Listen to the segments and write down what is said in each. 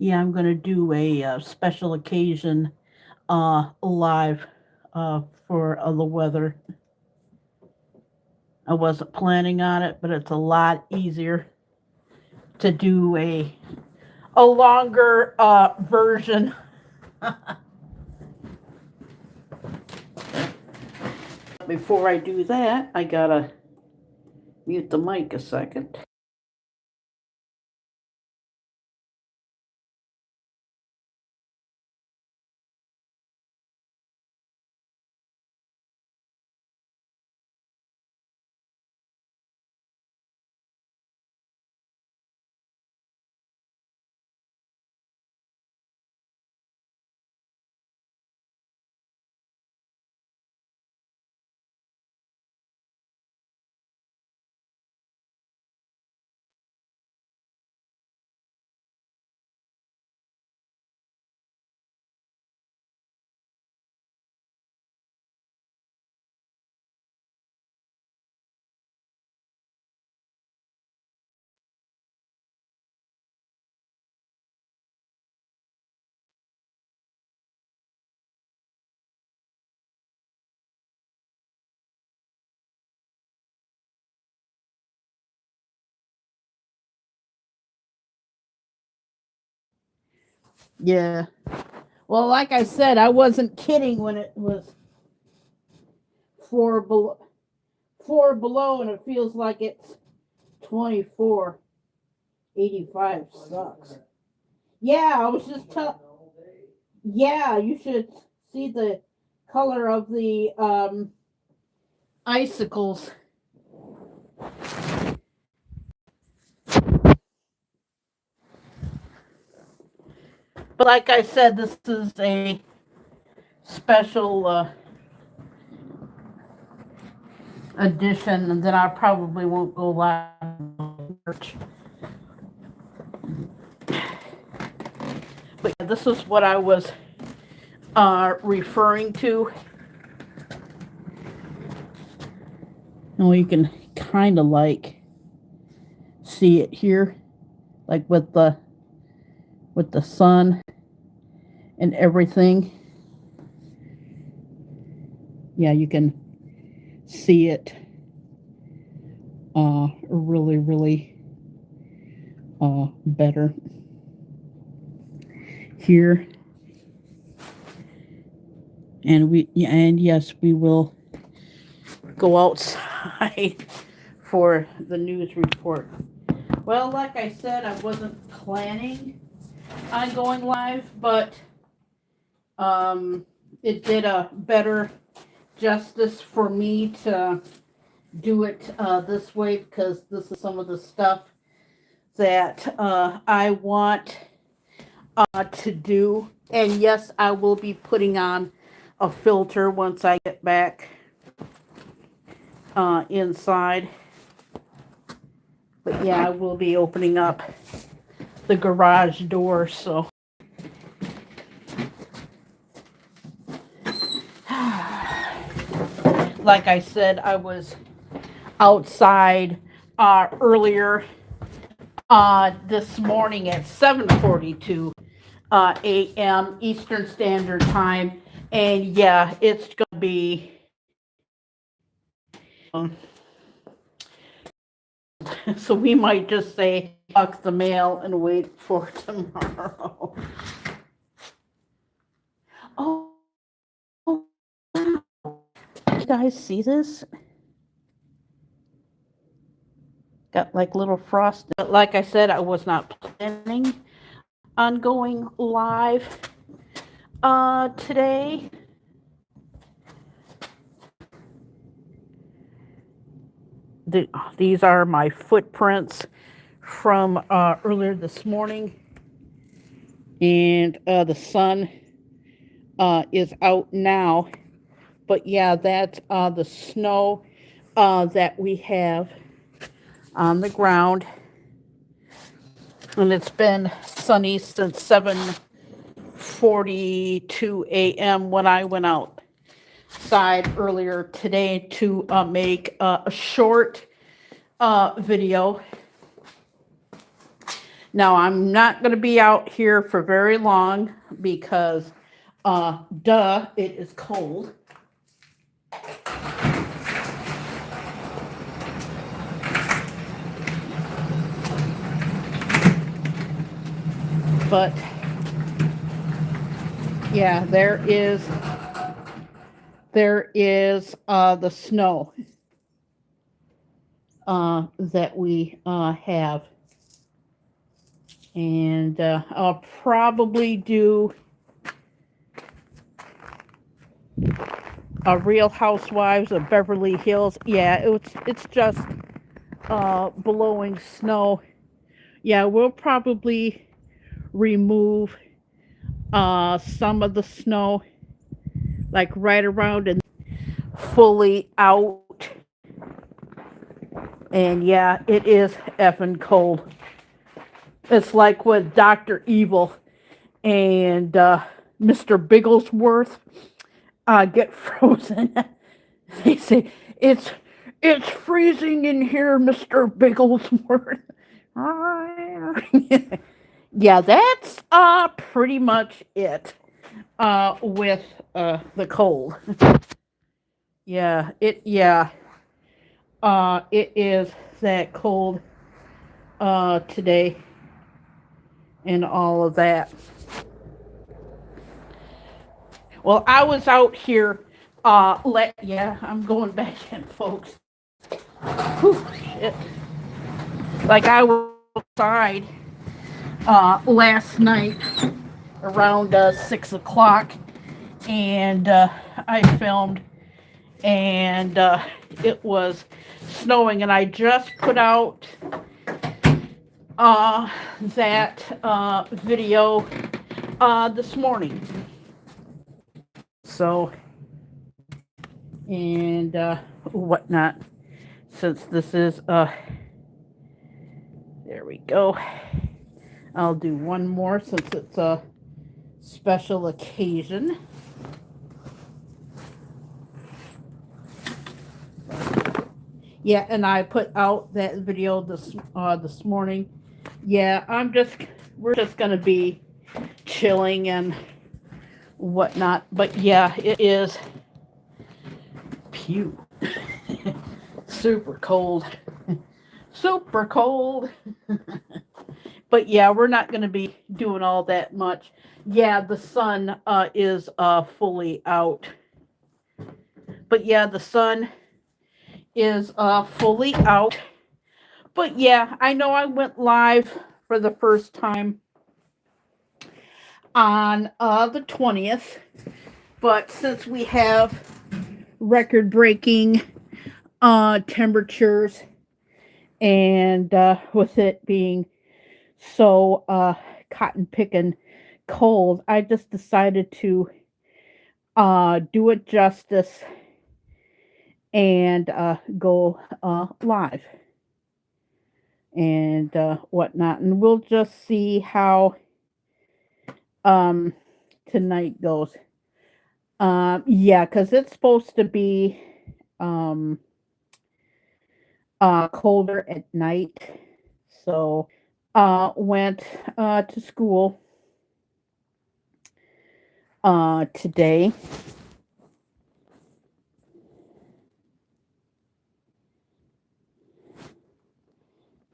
yeah, I'm going to do a special occasion live for the weather. I wasn't planning on it, but it's a lot easier to do a longer version. Before I do that, I gotta mute the mic a second. Yeah. Well, like I said, I wasn't kidding when it was four below, four below, and it feels like it's 24. 85 sucks. Yeah, I was just telling. Yeah, you should see the color of the icicles. But like I said, this is a special edition, and then I probably won't go live in March. But yeah, this is what I was referring to. Well, you can kind of like see it here, like with the sun and everything. Yeah, you can see it really better here. And yes, we will go outside for the news report. Well, like I said, I wasn't planning on going live, but it did a better justice for me to do it this way, because this is some of the stuff that I want to do. And yes, I will be putting on a filter once I get back inside. But yeah, I will be opening up the garage door, so. Like I said, I was outside earlier this morning at 7:42 a.m. Eastern Standard Time, and yeah, it's gonna be so we might just say fuck the mail and wait for tomorrow. Oh, wow. You guys see this? Got like little frost. Like I said, I was not planning on going live today. These are my footprints from earlier this morning, and the sun is out now. But yeah, that's the snow that we have on the ground, and it's been sunny since 7:42 a.m. when I went outside earlier today to make a short video. Now, I'm not going to be out here for very long because, duh, it is cold. But, yeah, there is the snow that we have. And I'll probably do a Real Housewives of Beverly Hills. Yeah, it's just blowing snow. Yeah, we'll probably remove some of the snow, like right around and fully out. And yeah, it is effing cold. It's like with Dr. Evil and Mr. Bigglesworth get frozen. They say it's freezing in here, Mr. Bigglesworth. Yeah, that's pretty much it with the cold. Yeah, it is that cold today and all of that. Well, I was out here yeah, I'm going back in, folks. Whew, shit. Like I was outside last night around 6 o'clock, and I filmed, and it was snowing, and I just put out that video this morning. So, and whatnot, since this is there we go. I'll do one more since it's a special occasion. Yeah, and I put out that video this morning. Yeah, we're just gonna be chilling and whatnot. But yeah, it is pew super cold. Super cold. But yeah, we're not going to be doing all that much. Yeah, the sun is fully out. But yeah, the sun is fully out. But yeah, I know I went live for the first time on the 20th. But since we have record breaking temperatures, and with it being so cotton picking cold, I just decided to do it justice and go live and whatnot, and we'll just see how tonight goes. Yeah, because it's supposed to be colder at night, so went to school today.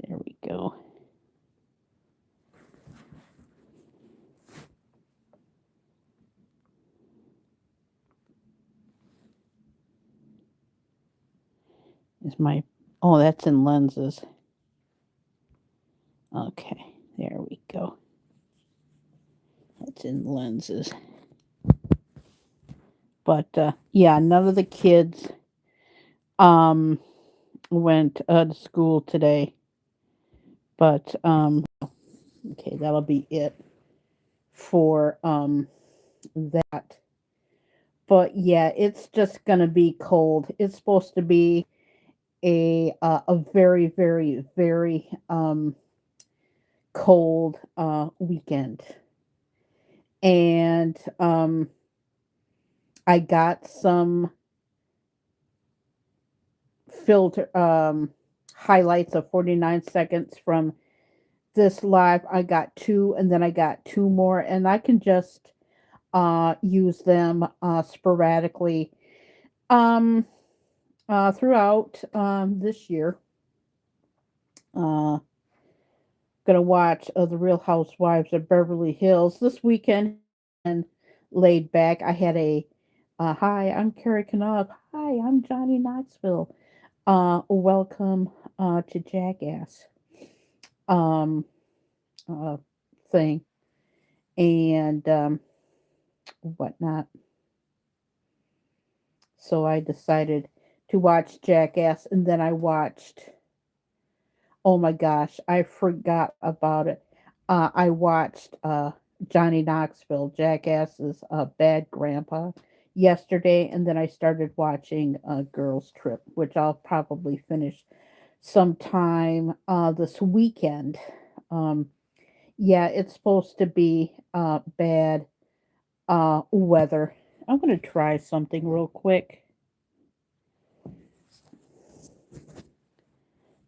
There we go. Is my oh, that's in lenses. Okay, there we go. That's in lenses. But yeah, none of the kids went to school today. But okay, that'll be it for that. But yeah, it's just gonna be cold. It's supposed to be a very very very cold weekend, and I got some filter highlights of 49 seconds from this live, I got two, and then I got two more, and I can just use them sporadically um throughout this year. Uh, gonna watch The Real Housewives of Beverly Hills this weekend and laid back. I had a hi, I'm Kerry Knauf. Hi, I'm Johnny Knoxville. Welcome to Jackass um uh thing and whatnot. So I decided to watch Jackass, and then I watched, oh my gosh, I forgot about it. I watched Johnny Knoxville, Jackass's Bad Grandpa, yesterday, and then I started watching Girls Trip, which I'll probably finish sometime this weekend. Um, yeah, it's supposed to be bad weather. I'm going to try something real quick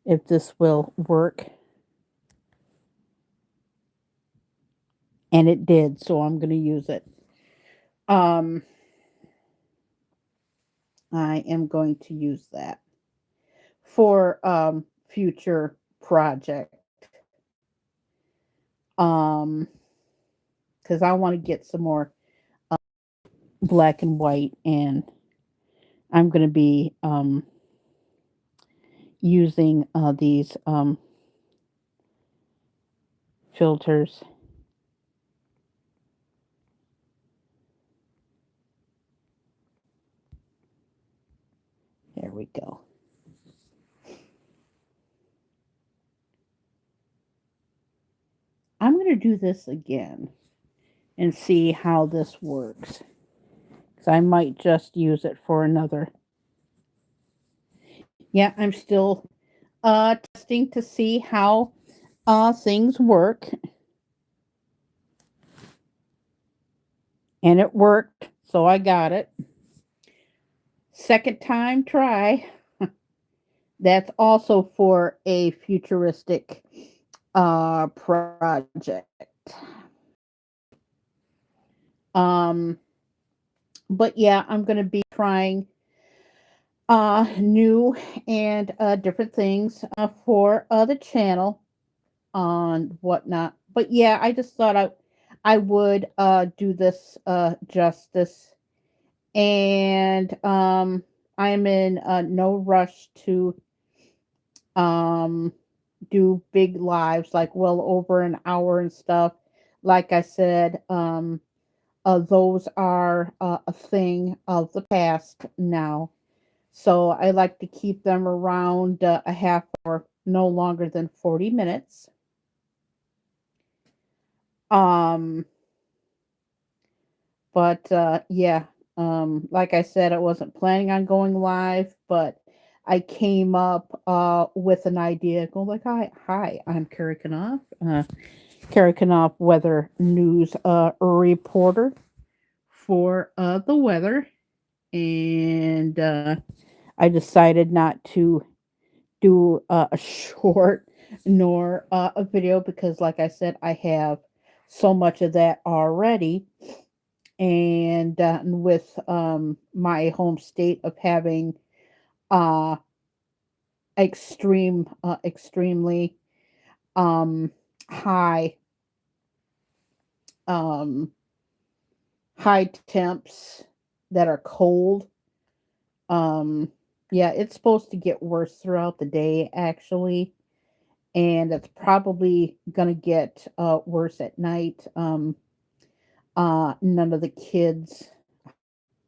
if this will work. And it did, so I'm going to use it. Um, I am going to use that for future project. Um, because I want to get some more black and white, and I'm going to be using these filters. There we go. I'm going to do this again and see how this works. Because I might just use it for another. Yeah, I'm still testing to see how things work. And it worked, so I got it. Second time try. That's also for a futuristic project. Um, but yeah, I'm going to be trying new and different things for the channel on whatnot. But yeah, I just thought I would do this justice, and I'm in no rush to um do big lives like well over an hour and stuff. Like I said, those are a thing of the past now. So I like to keep them around a half hour, no longer than 40 minutes. Um, but yeah, like I said, I wasn't planning on going live, but I came up with an idea. Go like, hi, I'm Kerry Knauf, Kerry Knauf, weather news reporter for the weather, and I decided not to do a short nor a video because, like I said, I have so much of that already. And with my home state of having uh, extremely um, high um, high temps that are cold. Um, yeah, it's supposed to get worse throughout the day, actually, and it's probably gonna get worse at night. None of the kids,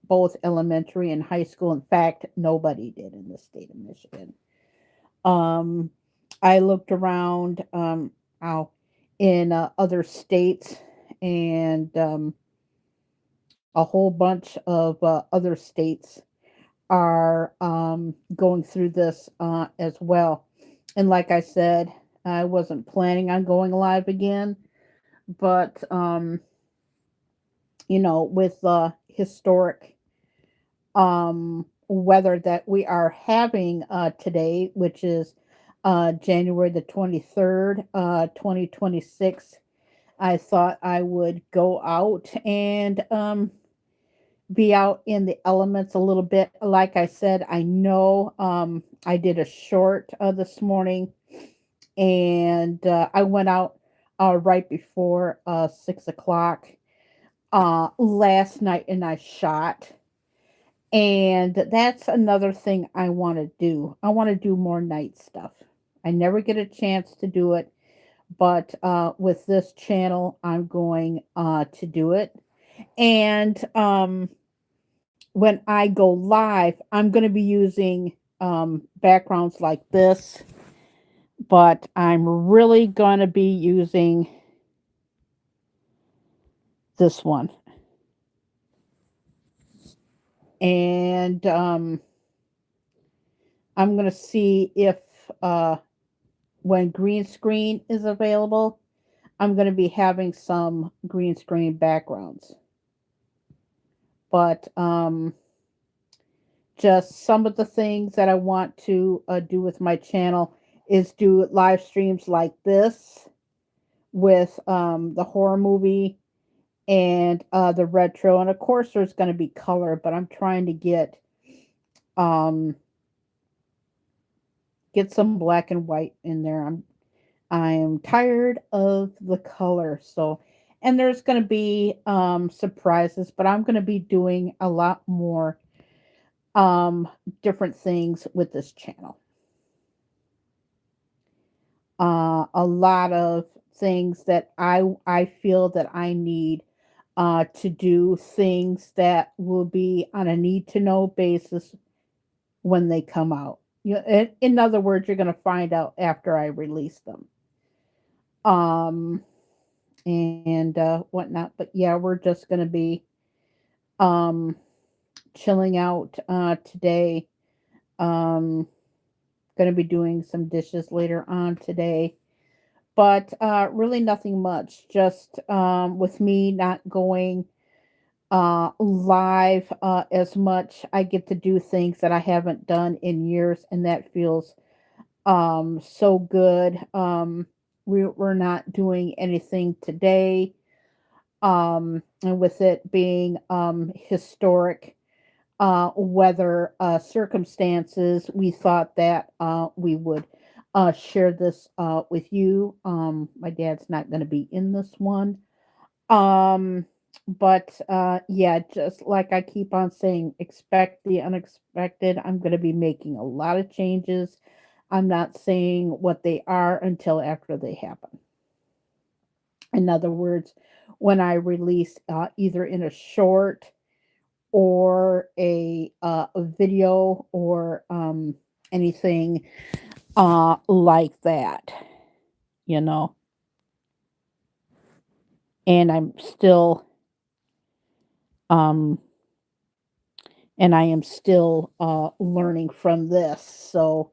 both elementary and high school, in fact, nobody did in the state of Michigan. Um, I looked around out in other states, and a whole bunch of other states are going through this as well. And like I said, I wasn't planning on going live again, but with the historic weather that we are having today, which is January the 23rd, 2026, I thought I would go out and be out in the elements a little bit. Like I said, I know I did a short this morning, and I went out right before 6 o'clock last night, and I shot. And that's another thing I want to do. I want to do more night stuff. I never get a chance to do it, but with this channel, I'm going to do it. And when I go live, I'm going to be using backgrounds like this, but I'm really going to be using this one. And I'm going to see if when green screen is available, I'm going to be having some green screen backgrounds. But just some of the things that I want to do with my channel is do live streams like this with the horror movie and the retro. And of course, there's going to be color, but I'm trying to um, get some black and white in there. I am tired of the color. So, and there's going to be surprises, but I'm going to be doing a lot more different things with this channel. A lot of things that I feel that I need to do, things that will be on a need to know basis when they come out. In other words, you're going to find out after I release them. And whatnot. But yeah, we're just going to be chilling out today. Going to be doing some dishes later on today. But really nothing much. Just with me not going live as much, I get to do things that I haven't done in years, and that feels so good. We're not doing anything today. And with it being historic weather circumstances, we thought that we would share this with you. My dad's not going to be in this one. Um, but yeah, just like I keep on saying, expect the unexpected. I'm going to be making a lot of changes. I'm not saying what they are until after they happen. In other words, when I release either in a short or a video or anything like that, you know. And I'm still um and I am still learning from this. So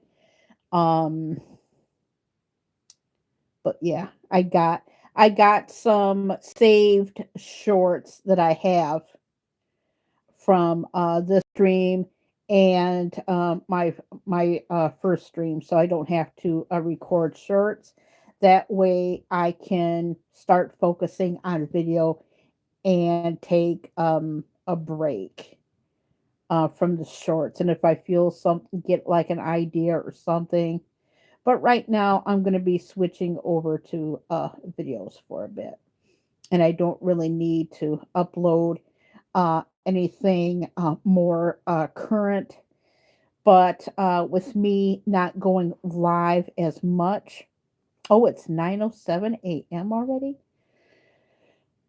um but yeah, I got some saved shorts that I have from this stream and my first stream, so I don't have to record shorts. That way, I can start focusing on video and take a break from the shorts. And if I feel something, get like an idea or something. But right now, I'm going to be switching over to videos for a bit, and I don't really need to upload anything more current. But with me not going live as much, oh, it's 9:07 a.m. already.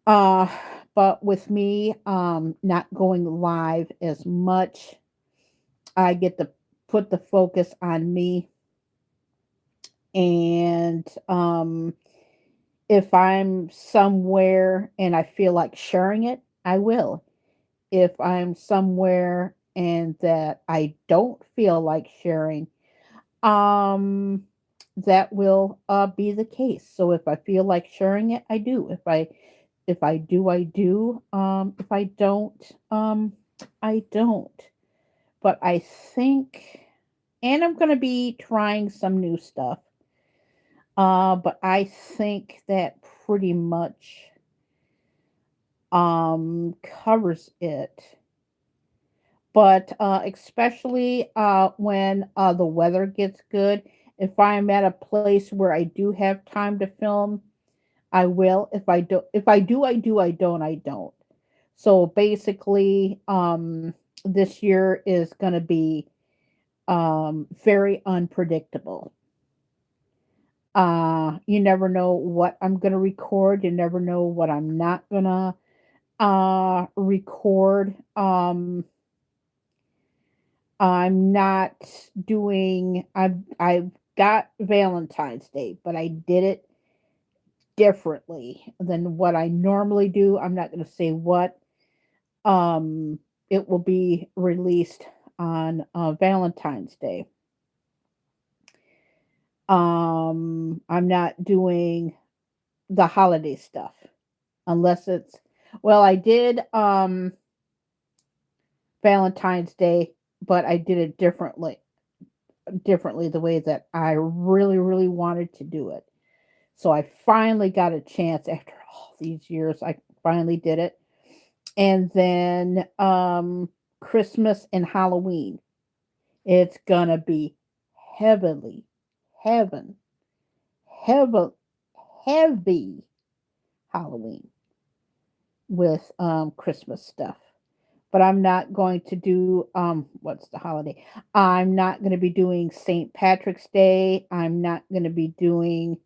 Uh, but with me not going live as much, I get to put the focus on me. And if I'm somewhere and I feel like sharing it, I will. If I'm somewhere and that I don't feel like sharing, um, that will be the case. So if I feel like sharing it, I do. If I do, I do. If I don't, I don't. But I think, and I'm going to be trying some new stuff. But I think that pretty much covers it. But especially when the weather gets good, if I'm at a place where I do have time to film, I will. If I do, I do. I don't, I don't. So basically, this year is going to be very unpredictable. You never know what I'm going to record. You never know what I'm not going to record. I'm not I've got Valentine's Day, but I did it differently than what I normally do. I'm not going to say what. Um, it will be released on Valentine's Day. I'm not doing the holiday stuff unless it's, well, I did Valentine's Day, but I did it differently the way that I really really wanted to do it. So I finally got a chance after all these years. I finally did it. And then Christmas and Halloween. It's gonna be heavily, heaven, heavy, heavy Halloween with Christmas stuff. But I'm not going to do what's the holiday? I'm not going to be doing St. Patrick's Day. I'm not going to be doing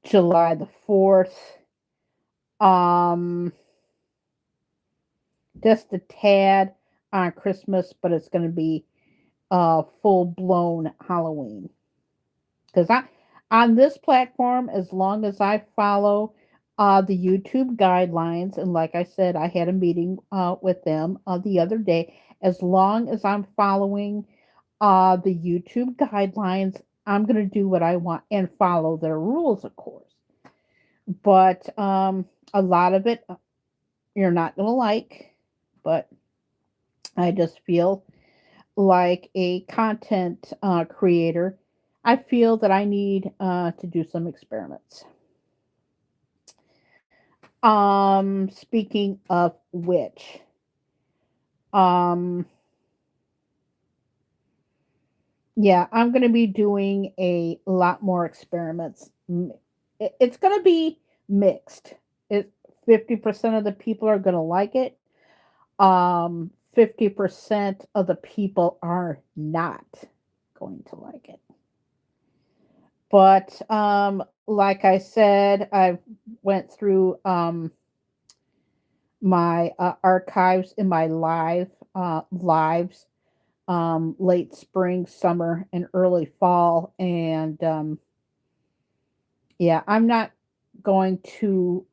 July the 4th. Um just a tad on Christmas, but it's going to be full blown Halloween. Cuz I on this platform, as long as I follow the YouTube guidelines, and like I said, I had a meeting with them the other day. As long as I'm following the YouTube guidelines, I'm going to do what I want and follow their rules, of course. But a lot of it you're not going to like, but I just feel like a content creator, I feel that I need to do some experiments. Speaking of which, um, yeah, I'm going to be doing a lot more experiments. It's going to be mixed. It 50% of the people are going to like it. 50% of the people are not going to like it. But like I said, I went through my archives in my lives, late spring, summer, and early fall, and yeah, I'm not going to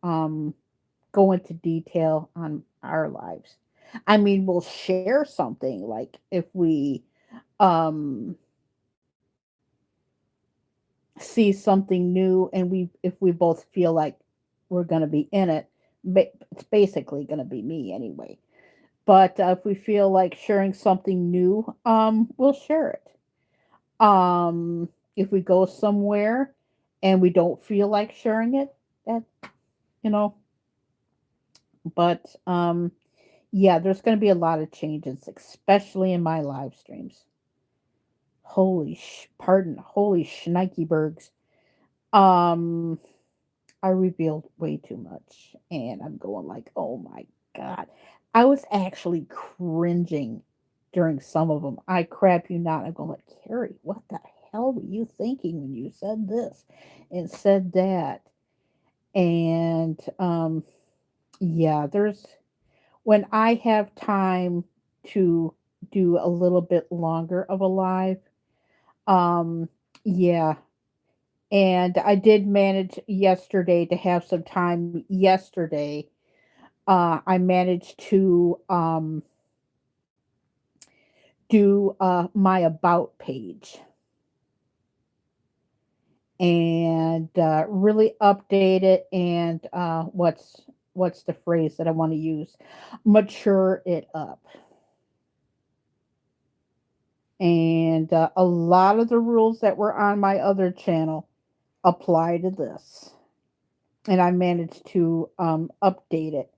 go into detail on our lives. I mean, we'll share something like if we um see something new and we if we both feel like we're going to be in it. It's basically going to be me anyway, but if we feel like sharing something new, we'll share it. If we go somewhere and we don't feel like sharing it, that, you know, but yeah, there's going to be a lot of changes, especially in my live streams. Holy shnikeybergs. um I revealed way too much, and I'm going like, "Oh my god." I was actually cringing during some of them. I crap you not. I'm going like, "Carrie, what the hell were you thinking when you said this and said that?" And yeah, there's when I have time to do a little bit longer of a live, um yeah, and I did manage yesterday to have some time yesterday. I managed to do my about page and really update it and what's the phrase that I want to use? Mature it up. And a lot of the rules that were on my other channel apply to this. And I managed to update it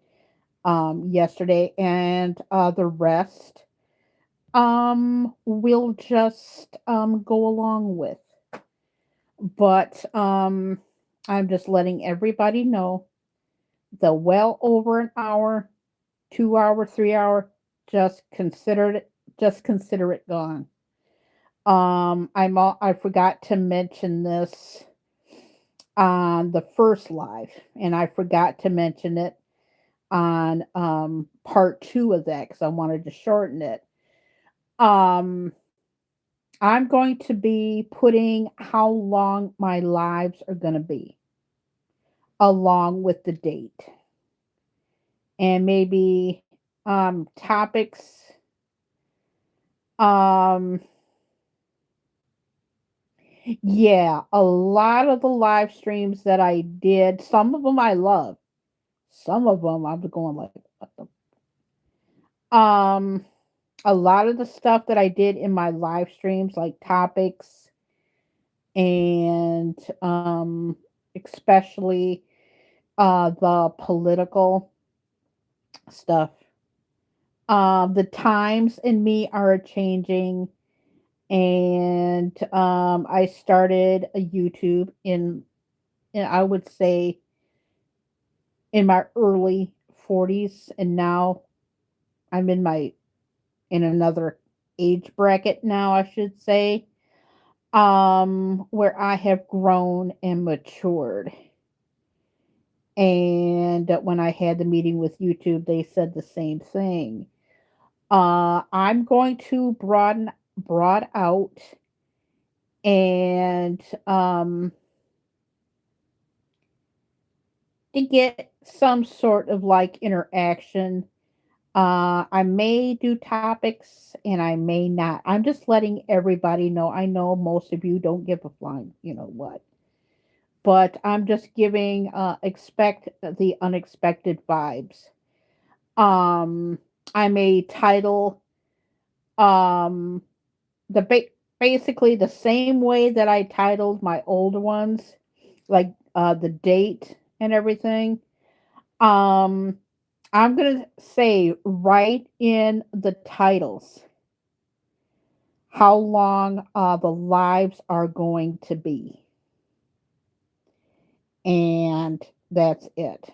yesterday, and the rest we'll just go along with. But I'm just letting everybody know the well over an hour, 2 hour, 3 hour, just consider it gone. I forgot to mention this on the first live, and I forgot to mention it on part two of that because I wanted to shorten it. Um, I'm going to be putting how long my lives are going to be along with the date and maybe topics. Um, yeah, a lot of the live streams that I did, some of them I love. Some of them I'm going like, what the? A lot of the stuff that I did in my live streams, like topics and especially the political stuff. The times in me are changing, and I started a YouTube in I would say in my early 40s, and now I'm in another age bracket now, I should say, where I have grown and matured. And when I had the meeting with YouTube, they said the same thing. I'm going to broad out and to get some sort of like interaction. I may do topics and I may not. I'm just letting everybody know. I know most of you don't give a flying, you know what. But I'm just giving expect the unexpected vibes. Um I may title um the basically the same way that I titled my older ones, like the date and everything. Um I'm going to say right in the titles how long the lives are going to be. And that's it.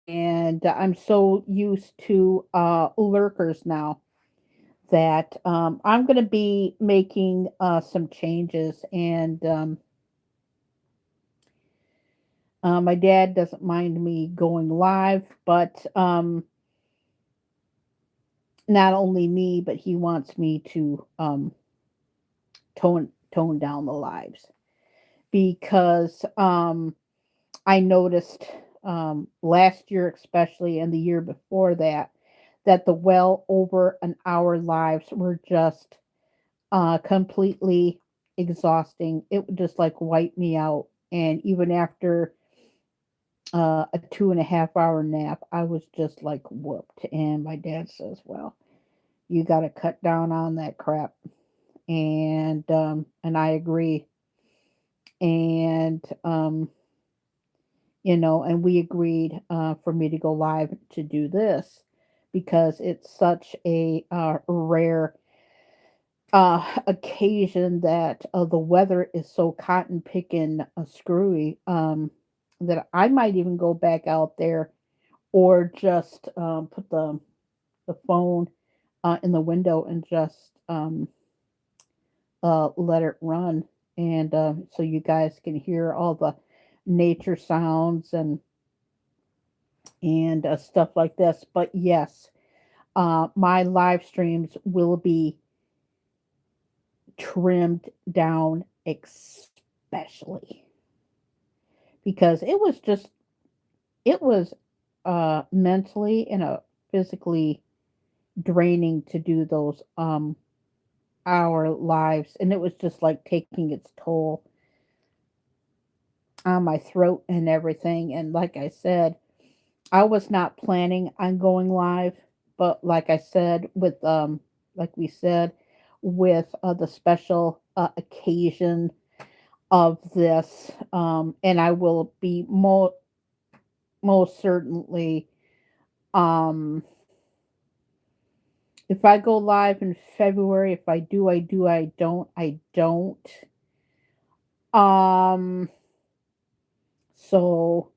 And I'm so used to lurkers now that I'm going to be making some changes. And my dad doesn't mind me going live, but not only me, but he wants me to tone down the lives because I noticed last year, especially, and the year before that, that the well over an hour lives were just completely exhausting. It would just like wipe me out. And even after a 2.5 hour nap, I was just like whooped. And my dad says, "Well, you got to cut down on that crap." And I agree. And and we agreed for me to go live to do this because it's such a rare occasion that the weather is so cotton picking screwy that I might even go back out there or just put the phone in the window and just let it run, and so you guys can hear all the nature sounds and stuff like this. But yes, my live streams will be trimmed down, especially because it was mentally and physically draining to do those hour lives, and it was just like taking its toll on my throat and everything. And like I said, I was not planning on going live, but like I said, with like we said, with the special occasion of this. And I will be most certainly, um, if I go live in February, if I do, I do. I don't, I don't. Um, so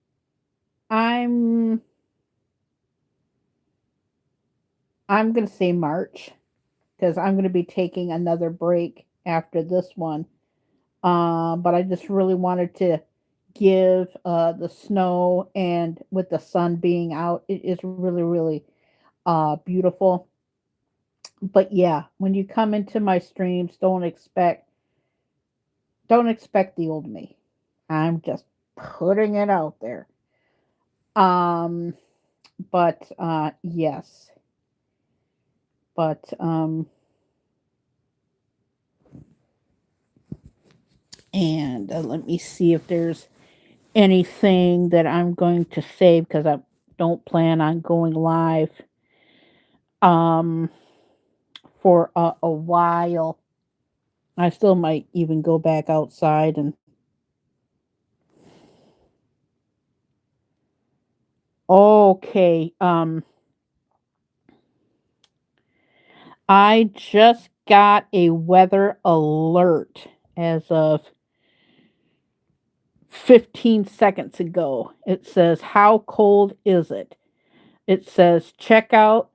I'm I'm gonna say March because I'm gonna be taking another break after this one. But I just really wanted to give the snow, and with the sun being out, it is really, really beautiful. But yeah, when you come into my streams, don't expect the old me. I'm just putting it out there. Um, but yes, but and let me see if there's anything that I'm going to save because I don't plan on going live um for a while. I still might even go back outside and okay. I just got a weather alert as of 15 seconds ago. It says, "How cold is it?" It says, "Check out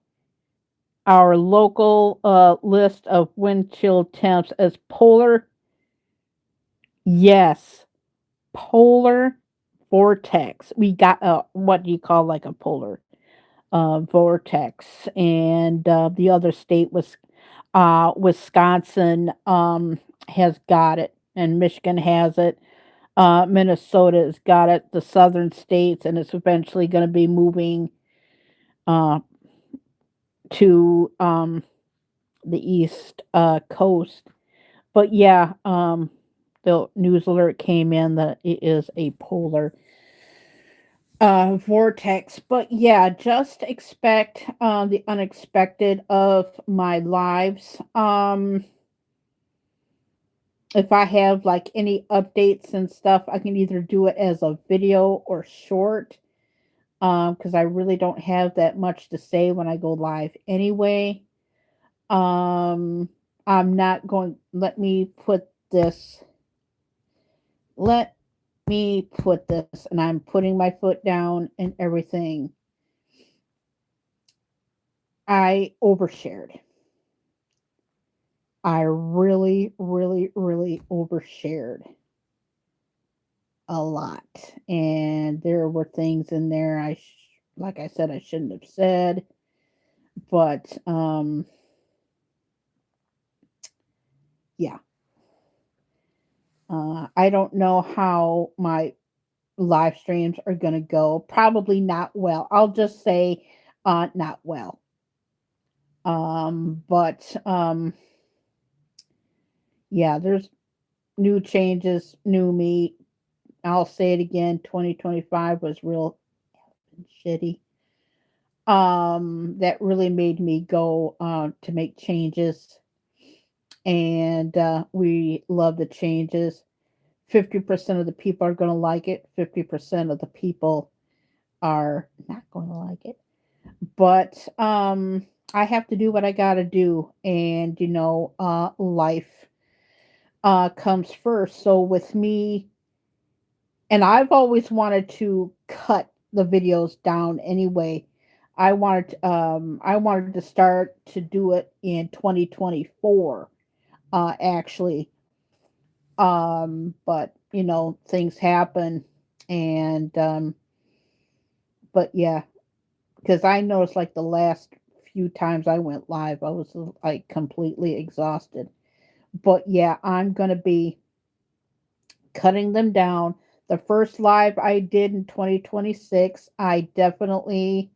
our local list of wind chill temps as polar." Yes, polar vortex. We got a what do you call like a polar vortex, and the other state was Wisconsin has got it, and Michigan has it. Minnesota has got it. The southern states, and it's eventually going to be moving uh, to the east coast. But yeah, the news alert came in that it is a polar vortex. But yeah, just expect the unexpected of my lives. If I have like any updates and stuff, I can either do it as a video or short. Because I really don't have that much to say when I go live anyway. Um, I'm not going. This. Let me put this, and I'm putting my foot down and everything. I overshared. I really, really, really overshared a lot, and there were things in there like I said, I shouldn't have said. But yeah, I don't know how my live streams are going to go. Probably not well. I'll just say not well. But yeah, there's new changes, new me. I'll say it again, 2025 was real shitty. That really made me go to make changes, and we love the changes. 50% of the people are going to like it, 50% of the people are not going to like it. But I have to do what I got to do, and life comes first. So with me, and I've always wanted to cut the videos down anyway. I wanted to start to do it in 2024 actually. But things happen, and but yeah, because I noticed like the last few times I went live, I was like completely exhausted. But yeah, I'm gonna be cutting them down. The first live I did in 2026, I definitely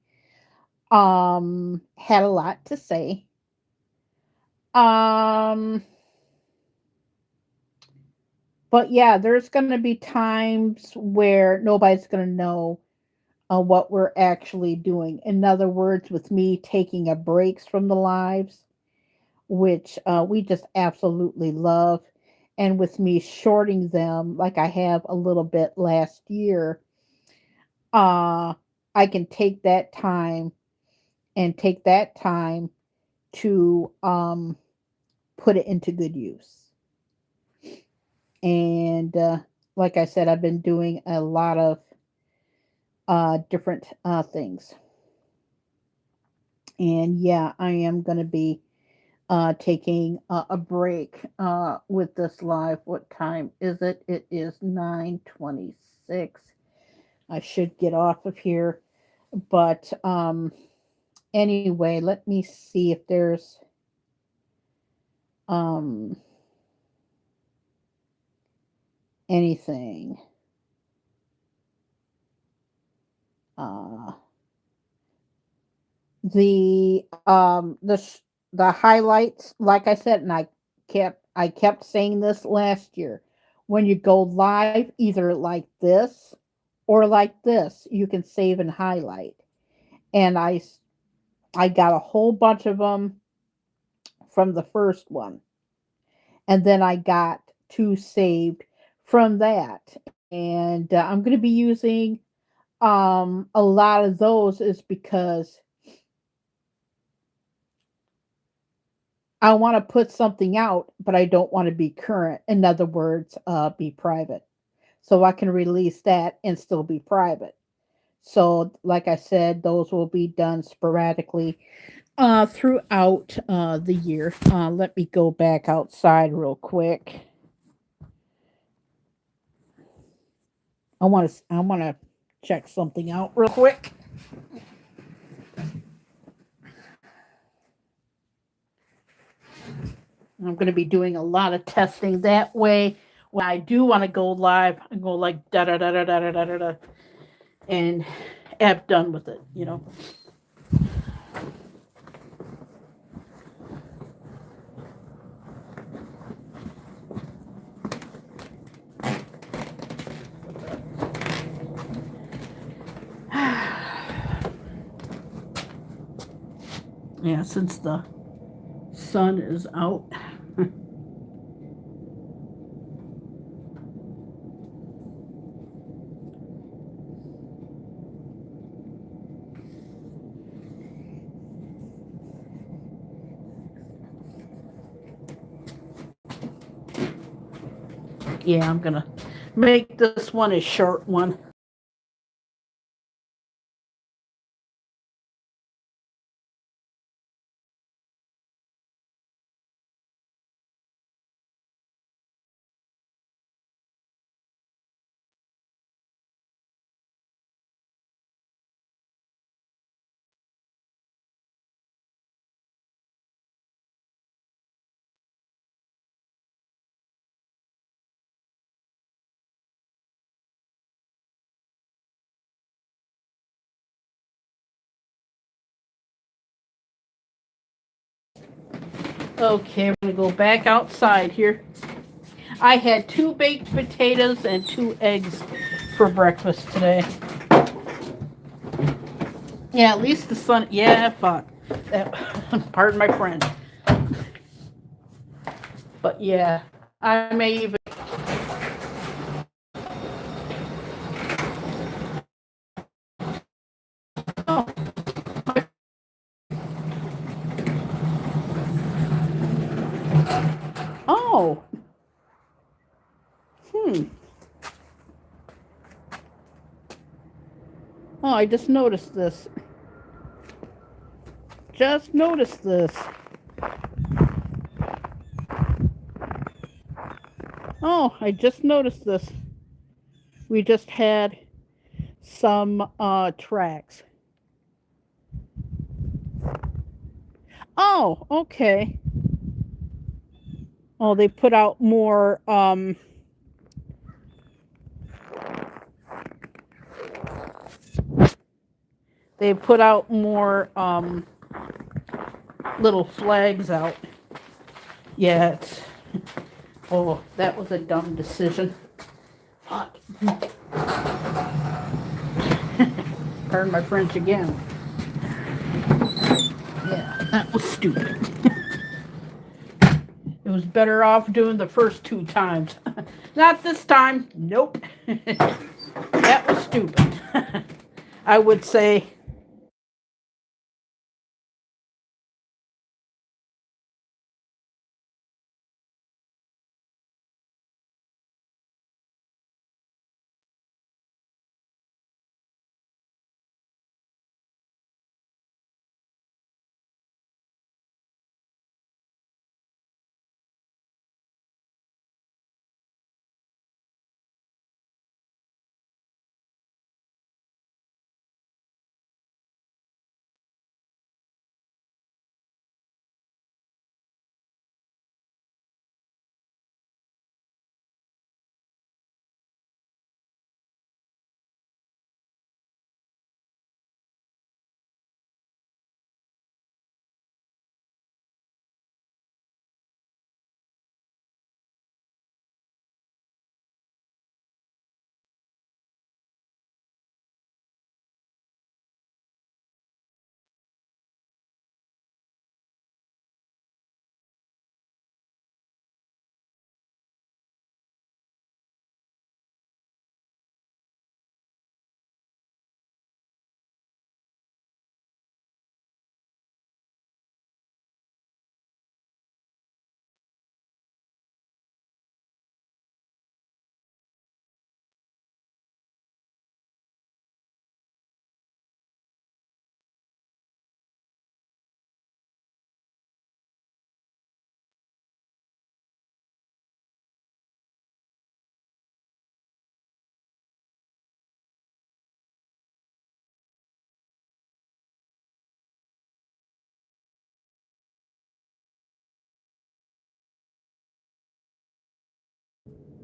had a lot to say. Um but yeah, there's gonna be times where nobody's gonna know what we're actually doing. In other words, with me taking a breaks from the lives, which we just absolutely love. And with me shorting them like I have a little bit last year, uh, I can take that time to put it into good use. And like I said, I've been doing a lot of different things. And yeah, I am going to be taking a break with this live. What time is it? It is 9:26. I should get off of here. But anyway, let me see if there's um, anything. Uh, the highlights, like I said, and I kept saying this last year. When you go live, either like this or like this, you can save and highlight. And I got a whole bunch of them from the first one, and then I got two saved from that. And I'm going to be using a lot of those is because I want to put something out, but I don't want to be current. In other words, be private. So I can release that and still be private. So, like I said, those will be done sporadically throughout the year. Let me go back outside real quick. I want to check something out real quick. I'm going to be doing a lot of testing that way. When I do want to go live, I go like da da da da da da da da, and am done with it. Yeah, since the sun is out. Yeah, I'm gonna make this one a short one. Okay, we're gonna go back outside here. I had two baked potatoes and two eggs for breakfast today. Yeah, at least the sun. Yeah, fuck. Pardon my French. But yeah, I may even. Oh, oh. Hmm. Oh, I just noticed this. Just noticed this. Oh, I just noticed this. We just had some tracks. Oh, okay. Oh, they put out more little flags out. Yeah, oh, that was a dumb decision. Fuck. Pardon my French again. Yeah, that was stupid. was better off doing the first 2 times. Not this time. Nope. That was stupid. I would say.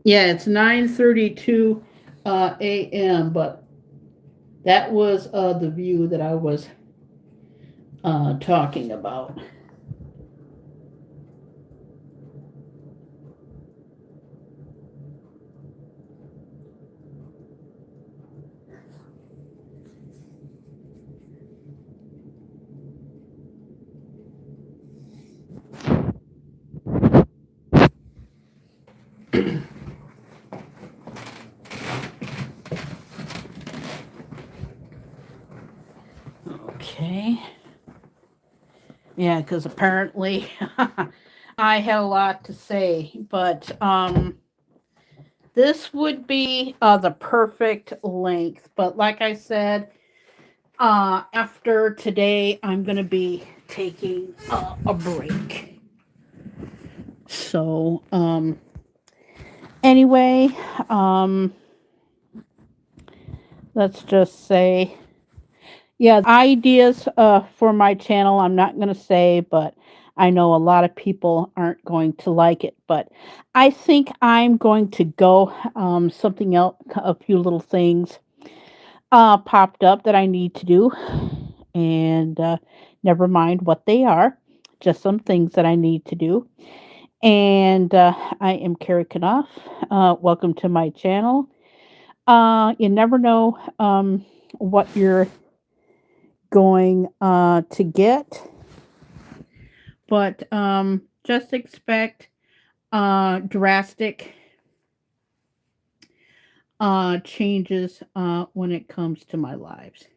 Yeah, it's 9:32 a.m. But that was the view that I was talking about. Okay. Yeah, because apparently I had a lot to say, but this would be the perfect length. But like I said, after today, I'm going to be taking a break. So, anyway, um, let's just say, yeah, ideas for my channel, I'm not going to say, but I know a lot of people aren't going to like it. But I think I'm going to go something else, a few little things popped up that I need to do. And never mind what they are, just some things that I need to do. And I am Kerry Knauf. Welcome to my channel. You never know what you're going to get, but just expect drastic changes when it comes to my lives.